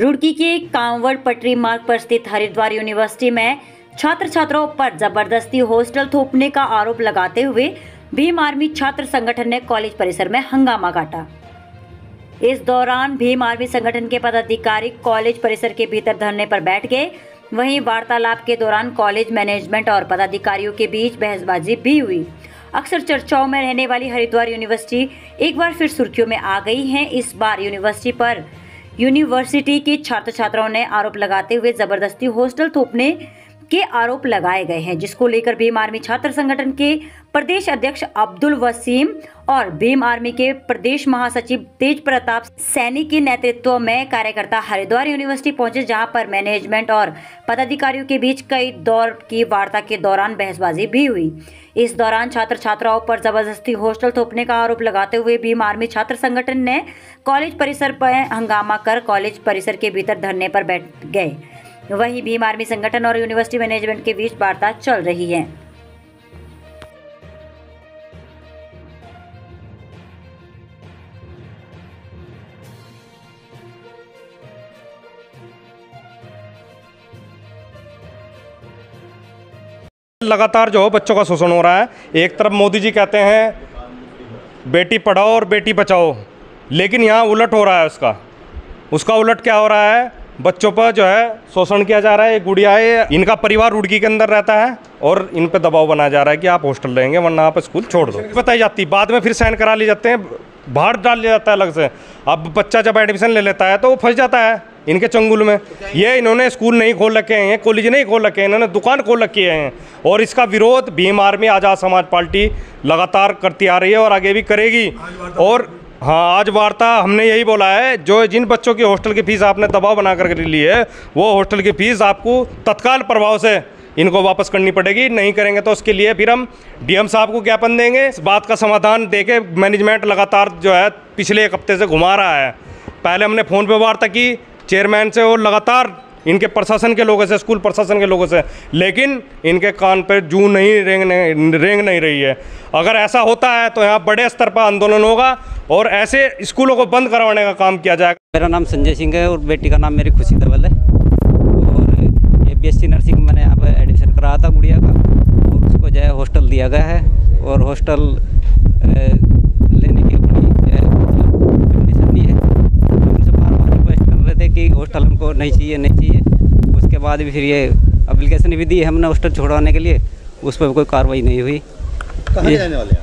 रुड़की के कांवड़ पटरी मार्ग पर स्थित हरिद्वार यूनिवर्सिटी में छात्र छात्राओं पर जबरदस्ती हॉस्टल थोपने का आरोप लगाते हुए भीम आर्मी छात्र संगठन ने कॉलेज परिसर में हंगामा काटा। इस दौरान भीम आर्मी संगठन के पदाधिकारी कॉलेज परिसर के भीतर धरने पर बैठ गए। वहीं वार्तालाप के दौरान कॉलेज मैनेजमेंट और पदाधिकारियों के बीच बहसबाजी भी हुई। अक्सर चर्चाओं में रहने वाली हरिद्वार यूनिवर्सिटी एक बार फिर सुर्खियों में आ गई है। इस बार यूनिवर्सिटी के छात्र छात्राओं ने आरोप लगाते हुए जबरदस्ती हॉस्टल थोपने के आरोप लगाए गए हैं, जिसको लेकर भीम आर्मी छात्र संगठन के प्रदेश अध्यक्ष अब्दुल वसीम और भीम आर्मी के प्रदेश महासचिव तेज प्रताप सैनी के नेतृत्व में कार्यकर्ता हरिद्वार यूनिवर्सिटी पहुंचे, जहां पर मैनेजमेंट और पदाधिकारियों के बीच कई दौर की वार्ता के दौरान बहसबाजी भी हुई। इस दौरान छात्र छात्राओं पर जबरदस्ती हॉस्टल थोपने का आरोप लगाते हुए भीम आर्मी छात्र संगठन ने कॉलेज परिसर पर हंगामा कर कॉलेज परिसर के भीतर धरने पर बैठ गए। वहीं भीम आर्मी संगठन और यूनिवर्सिटी मैनेजमेंट के बीच वार्ता चल रही है। लगातार जो बच्चों का शोषण हो रहा है। एक तरफ मोदी जी कहते हैं बेटी पढ़ाओ और बेटी बचाओ, लेकिन यहाँ उलट हो रहा है। उसका उलट क्या हो रहा है, बच्चों पर जो है शोषण किया जा रहा है। गुड़िया है, इनका परिवार रुड़की के अंदर रहता है और इन पे दबाव बनाया जा रहा है कि आप हॉस्टल रहेंगे वरना आप स्कूल छोड़ दो। बताई जाती, बाद में फिर साइन करा लिए जाते हैं, बाहर डाल लिया जाता है अलग से। अब बच्चा जब एडमिशन ले लेता है तो वो फंस जाता है इनके चंगुल में। ये इन्होंने स्कूल नहीं खोल रखे हैं, कॉलेज नहीं खोल रखे हैं, इन्होंने दुकान खोल रखी है और इसका विरोध भीम आर्मी आज़ाद समाज पार्टी लगातार करती आ रही है और आगे भी करेगी। और हाँ, आज वार्ता हमने यही बोला है, जो जिन बच्चों की हॉस्टल की फ़ीस आपने दबाव बना कर ली है, वो हॉस्टल की फ़ीस आपको तत्काल प्रभाव से इनको वापस करनी पड़ेगी। नहीं करेंगे तो उसके लिए फिर हम डीएम साहब को ज्ञापन देंगे। इस बात का समाधान देके मैनेजमेंट लगातार जो है पिछले एक हफ्ते से घुमा रहा है। पहले हमने फ़ोन पे वार्ता की चेयरमैन से और लगातार इनके प्रशासन के लोगों से, स्कूल प्रशासन के लोगों से, लेकिन इनके कान पर जू नहीं रेंग नहीं रही है। अगर ऐसा होता है तो यहाँ बड़े स्तर पर आंदोलन होगा और ऐसे स्कूलों को बंद करवाने का काम किया जाएगा। मेरा नाम संजय सिंह है और बेटी का नाम मेरी खुशी धवल है और ये बीएससी नर्सिंग मैंने यहाँ पर एडमिशन कराया था गुड़िया का और उसको जो है हॉस्टल दिया गया है और हॉस्टल लेने की अपनी कंडीशन नहीं है। उनसे बार रिक्वेस्ट कर रहे थे कि हॉस्टल हमको नहीं चाहिए। उसके बाद भी फिर ये एप्लीकेशन भी दी है हमने हॉस्टल छोड़वाने के लिए, उस पर कोई कार्रवाई नहीं हुई। कहाँ रहने वाले हैं?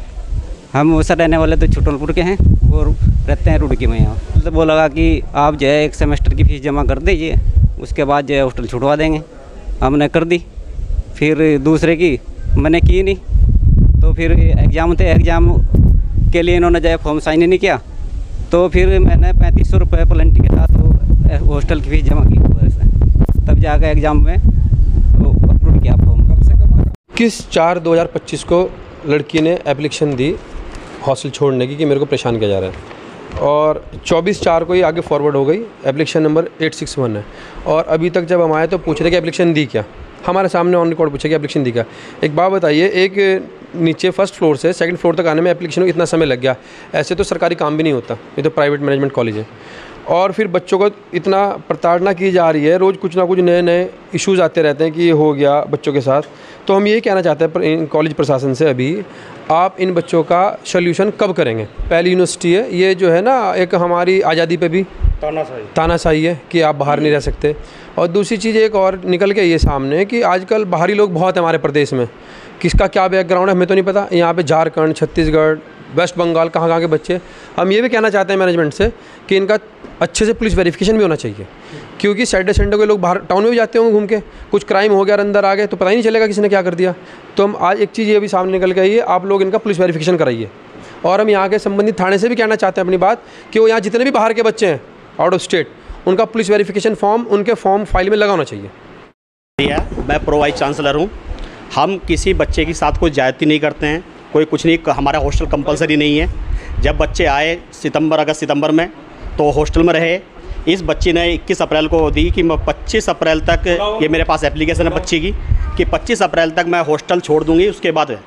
हम वैसा रहने वाले तो छुटनपुर के हैं और रहते हैं रुड़की में। यहाँ तो वो लगा कि आप जो है 1 सेमेस्टर की फ़ीस जमा कर दीजिए, उसके बाद जो है हॉस्टल छुड़वा देंगे। हमने कर दी, फिर दूसरे की मैंने की नहीं, तो फिर एग्ज़ाम थे, एग्ज़ाम के लिए इन्होंने जो है फॉर्म साइन ही नहीं किया, तो फिर मैंने 3500 रुपये प्लेंटी के साथ वो हॉस्टल की फ़ीस जमा की वैसे, तब जाकर एग्ज़ाम में तो अप्रूव किया फॉर्म। 21/4/2025 को लड़की ने एप्लीकेशन दी हॉस्टल छोड़ने की कि मेरे को परेशान किया जा रहा है और 24/4 को ही आगे फॉरवर्ड हो गई। एप्लीकेशन नंबर 861 है और अभी तक जब हम आए तो पूछ रहे कि एप्लीकेशन दी क्या। हमारे सामने ऑन रिकॉर्ड पूछा कि एप्लीकेशन दी क्या। एक बात बताइए, एक नीचे फर्स्ट फ्लोर से सेकंड फ्लोर तक आने में एप्लीकेशन को इतना समय लग गया। ऐसे तो सरकारी काम भी नहीं होता, ये तो प्राइवेट मैनेजमेंट कॉलेज है। और फिर बच्चों को इतना प्रताड़ना की जा रही है, रोज़ कुछ ना कुछ नए इश्यूज़ आते रहते हैं कि ये हो गया बच्चों के साथ। तो हम ये कहना चाहते हैं कॉलेज प्रशासन से, अभी आप इन बच्चों का सोल्यूशन कब करेंगे? पहली यूनिवर्सिटी है ये, जो है ना, एक हमारी आज़ादी पे भी तानाशाही है कि आप बाहर नहीं रह सकते। और दूसरी चीज़ एक और निकल के ये सामने कि आजकल बाहरी लोग बहुत हैं हमारे प्रदेश में, किसका क्या बैकग्राउंड है हमें तो नहीं पता। यहाँ पे झारखंड, छत्तीसगढ़, वेस्ट बंगाल, कहाँ के बच्चे। हम ये भी कहना चाहते हैं मैनेजमेंट से कि इनका अच्छे से पुलिस वेरिफिकेशन भी होना चाहिए, क्योंकि सैटरडे को लोग बाहर टाउन में भी जाते होंगे घूम के, कुछ क्राइम हो गया और अंदर आ गए तो पता ही नहीं चलेगा किसी ने क्या कर दिया। तो हम आज एक चीज़ ये भी सामने निकल के आई है, आप लोग इनका पुलिस वेरिफिकेशन कराइए। और हम यहाँ के संबंधित थाने से भी कहना चाहते हैं अपनी बात कि वो यहाँ जितने भी बाहर के बच्चे हैं आउट ऑफ स्टेट, उनका पुलिस वेरिफिकेशन फॉर्म उनके फॉर्म फाइल में लगा होना चाहिए। मैं प्रो वाइस चांसलर हूँ। हम किसी बच्चे के साथ कोई ज्यादती नहीं करते हैं, कोई कुछ नहीं। हमारा हॉस्टल कंपलसरी नहीं है। जब बच्चे आए अगस्त सितंबर में तो हॉस्टल में रहे। इस बच्ची ने 21 अप्रैल को दी कि मैं 25 अप्रैल तक, ये मेरे पास एप्लीकेशन है बच्ची की, कि 25 अप्रैल तक मैं हॉस्टल छोड़ दूंगी। उसके बाद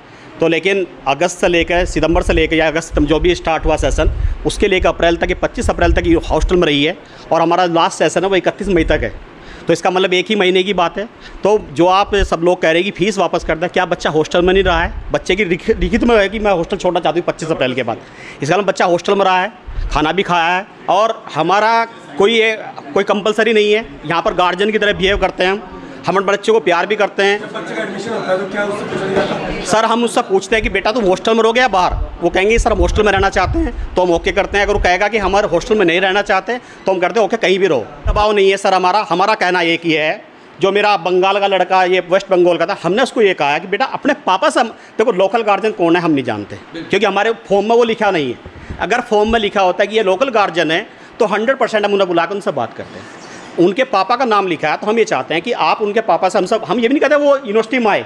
तो लेकिन अगस्त से लेकर सितंबर से लेकर या अगस्त जो भी स्टार्ट हुआ सेशन, उसके लेकर अप्रैल तक, 25 अप्रैल तक ये हॉस्टल में रही है और हमारा लास्ट सेशन है वो 31 मई तक है। तो इसका मतलब एक ही महीने की बात है। तो जो आप सब लोग कह रहे हैं कि फ़ीस वापस कर दें, क्या बच्चा हॉस्टल में नहीं रहा है? बच्चे की लिखित में है कि मैं हॉस्टल छोड़ना चाहती हूँ 25 अप्रैल के बाद। इसका मतलब बच्चा हॉस्टल में रहा है, खाना भी खाया है और हमारा कोई कंपलसरी नहीं है। यहाँ पर गार्जियन की तरह बिहेव करते हैं हम अपने बच्चों को प्यार भी करते हैं। बच्चे का एडमिशन होता है तो क्या उससे पूछा नहीं जाता? सर हम उससे पूछते हैं कि बेटा तुम हॉस्टल में रहोगे या बाहर? वो कहेंगे सर हम हॉस्टल में रहना चाहते हैं, तो हम ओके करते हैं। अगर वो कहेगा कि हमारे हॉस्टल में नहीं रहना चाहते तो हम कहते हैं ओके कहीं भी रहो। दबाव नहीं है सर हमारा कहना एक ही है। जो मेरा बंगाल का लड़का ये वेस्ट बंगाल का था, हमने उसको ये कहा कि बेटा अपने पापा से देखो, लोकल गार्जियन कौन है हम नहीं जानते क्योंकि हमारे फॉर्म में वो लिखा नहीं है। अगर फॉर्म में लिखा होता है कि ये लोकल गार्जियन है तो 100% हम उन्हें बुलाकर उनसे बात करते हैं। उनके पापा का नाम लिखा है तो हम ये चाहते हैं कि आप उनके पापा से हम ये भी नहीं कहते वो यूनिवर्सिटी में आए,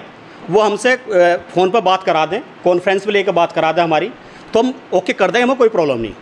वो हमसे फ़ोन पर बात करा दें, कॉन्फ्रेंस में लेकर बात करा दें हमारी, तो हम ओके कर दें, हमें कोई प्रॉब्लम नहीं।